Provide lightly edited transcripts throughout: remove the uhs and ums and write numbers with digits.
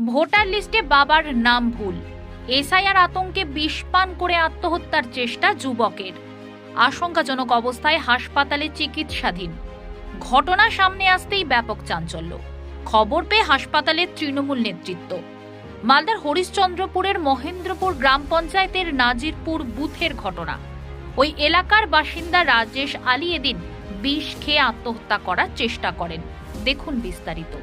Voter লিস্টে বাবার নাম ভুল, এসআইআর আতঙ্কে বিষ পান করে আত্মহত্যার চেষ্টা যুবকের, আশঙ্কাজনক অবস্থায় হাসপাতালে চিকিৎসাধীন। ঘটনা সামনে আসতেই ব্যাপক চাঞ্চল্য। খবর পেয়ে হাসপাতালে তৃণমূল নেতৃত্ব। মালদার হরিশ্চন্দ্রপুরের মহেন্দ্রপুর গ্রাম পঞ্চায়েতের নাজিরপুর বুথের ঘটনা। ওই এলাকার বাসিন্দা রাজেশ আলী এদিন বিষ খেয়ে আত্মহত্যা করার চেষ্টা করেন। দেখুন বিস্তারিত।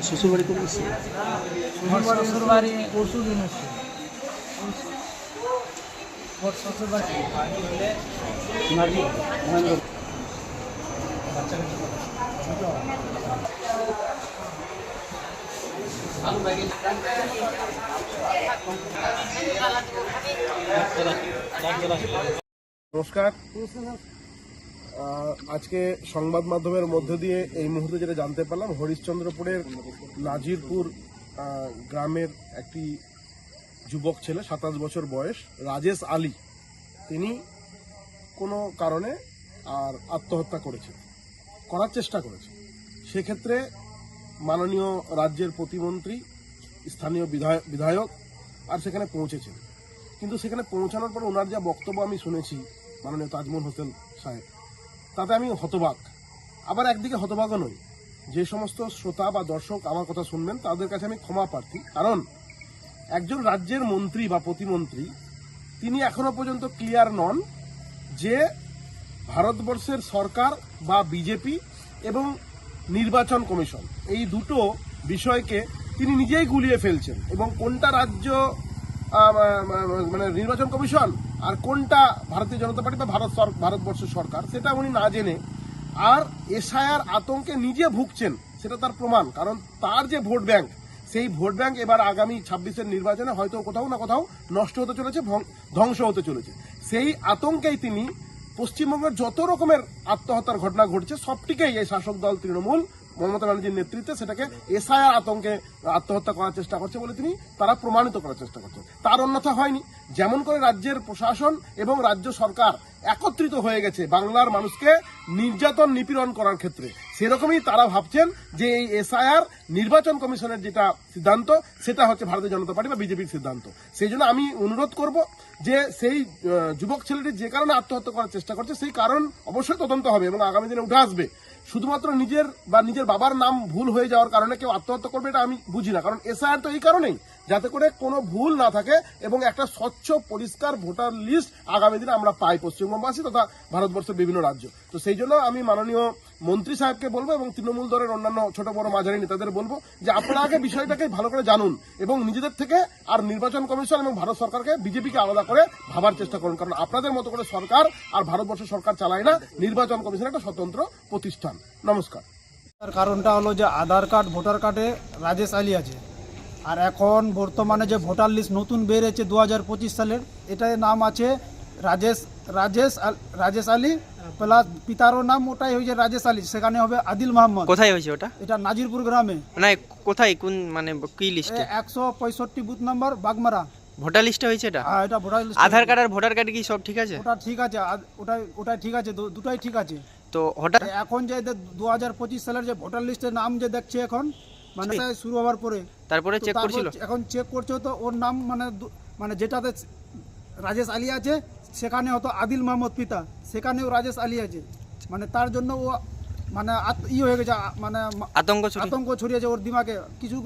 শ্বশুরবাড়ি করে এসেছি, শ্বশুরবাড়ি পরশু দিন এসছে। শ্বশুরবাড়ি নমস্কার। আজকে সংবাদ মাধ্যমের মধ্য দিয়ে এই মুহূর্তে যেটা জানতে পারলাম, হরিশ্চন্দ্রপুরের নাজিরপুর গ্রামের একটি যুবক ছেলে, 27 বছর বয়স, রাজেশ আলী, তিনি কোনো কারণে আর আত্মহত্যা করার চেষ্টা করেছে। সেক্ষেত্রে মাননীয় রাজ্যের প্রতিমন্ত্রী, স্থানীয় বিধায়ক আর সেখানে পৌঁছেছেন। কিন্তু সেখানে পৌঁছানোর পর ওনার যা বক্তব্য আমি শুনেছি মাননীয় তাজমল হোসেন সাহেব, তাতে আমি হতবাক। আবার একদিকে হতবাকও নই। যে সমস্ত শ্রোতা বা দর্শক আমার কথা শুনবেন তাদের কাছে আমি ক্ষমা প্রার্থী, কারণ একজন রাজ্যের মন্ত্রী বা প্রতিমন্ত্রী তিনি এখনো পর্যন্ত ক্লিয়ার নন যে ভারতবর্ষের সরকার বা বিজেপি এবং নির্বাচন কমিশন, এই দুটো বিষয়কে তিনি নিজেই গুলিয়ে ফেলছেন, এবং কোনটা রাজ্য মানে নির্বাচন কমিশন আর কোনটা ভারতীয় জনতা পার্টি বা ভারতবর্ষের সরকার সেটা উনি না জেনে আর এসআইআর আতঙ্কে নিজে ভুগছেন, সেটা তার প্রমাণ। কারণ তার যে ভোট ব্যাংক, সেই ভোট ব্যাংক এবার আগামী 26-এর নির্বাচনে হয়তো কোথাও না কোথাও নষ্ট হতে চলেছে, ধ্বংস হতে চলেছে। সেই আতঙ্কেই তিনি পশ্চিমবঙ্গের যত রকমের আত্মহত্যার ঘটনা ঘটছে সবটিকেই এই শাসক দল তৃণমূল মমতা ব্যানার্জির নেতৃত্বে সেটাকে এসআইআর আতঙ্কে আত্মহত্যা করার চেষ্টা করছে বলে তারা প্রমাণিত করার চেষ্টা করছে। তার অন্যথা হয়নি। যেমন করে রাজ্যের প্রশাসন এবং রাজ্য সরকার একত্রিত হয়ে গেছে বাংলার মানুষকে নির্যাতন নিপীড়ন করার ক্ষেত্রে, সেরকমই তারা ভাবছেন যে এই এসআইআর নির্বাচন কমিশনের যেটা সিদ্ধান্ত সেটা হচ্ছে ভারতীয় জনতা পার্টি বা বিজেপির সিদ্ধান্ত। সেই জন্য আমি অনুরোধ করব যে সেই যুবক ছেলেটি যে কারণে আত্মহত্যা করার চেষ্টা করছে সেই কারণ অবশ্যই তদন্ত হবে এবং আগামী দিনে উঠে আসবে। শুধুমাত্র নিজের বাবার নাম ভুল হয়ে যাওয়ার কারণে কেউ আত্মহত্যা করবে এটা আমি বুঝি না। কারণ এসআইআর তো এই কারণেই, যাতে করে কোনো ভুল না থাকে এবং একটা স্বচ্ছ পরিষ্কার ভোটার লিস্ট আগামী দিনে আমরা পাই পশ্চিমবঙ্গবাসী তথা ভারতবর্ষের বিভিন্ন রাজ্য। তো সেই জন্য আমি মাননীয় মন্ত্রী সাহেবকে বলবো এবং তৃণমূল দলের অন্যান্য ছোট বড় মাঝারি নেতাদের বলবো যে আপনারা আগে বিষয়টাকে ভালো করে জানুন এবং নিজেদের থেকে আর নির্বাচন কমিশন এবং ভারত সরকারকে, বিজেপিকে আলাদা করে ভাবার চেষ্টা করুন। কারণ আপনাদের মতো করে সরকার আর ভারতবর্ষের সরকার চালায় না, নির্বাচন কমিশন একটা স্বতন্ত্র প্রতিষ্ঠান। নমস্কার। তার কারণটা হলো যে আধার কার্ড, ভোটার কার্ডে রাজেশ আলী আছে, আর এখন বর্তমানে যে ভোটার লিস্ট নতুন বেরিয়েছে 2025 সালের, এটার নাম আছে রাজেশ আলী প্লাস পিতারও নাম ওটাই হয়েছে রাজেশ আলী, সেখানে হবে আদিল মোহাম্মদ। কোথায় হয়েছে ওটা? এটা নাজিরপুর গ্রামে। মানে কোথায়, কোন মানে কি লিস্টে? 165 বুথ নাম্বার বাগমারা ভোটার লিস্টে হয়েছে এটা? হ্যাঁ, এটা ভোটার লিস্ট। আধার কার্ড আর ভোটার কার্ড কি সব ঠিক আছে? ওটা ঠিক আছে, ওটাই ঠিক আছে, দুটাই ঠিক আছে। তো হঠাৎ এখন যে 2025 সালের যে ভোটার লিস্টের নাম যে দেখছে এখন, মানে শুরু হওয়ার পরে তারপরে চেক করছিল, এখন চেক করছে, তো ওর নাম মানে যেটাতে রাজেশ আলী আছে সেখানে হতো আদিল মোহাম্মদ পিতা, সেখানেও রাজেশ আলী আছে। মানে তার জন্য ও মানে হয়ে গেছে, মানে আতঙ্ক ছড়িয়েছে ওর দিমাগে কিছু।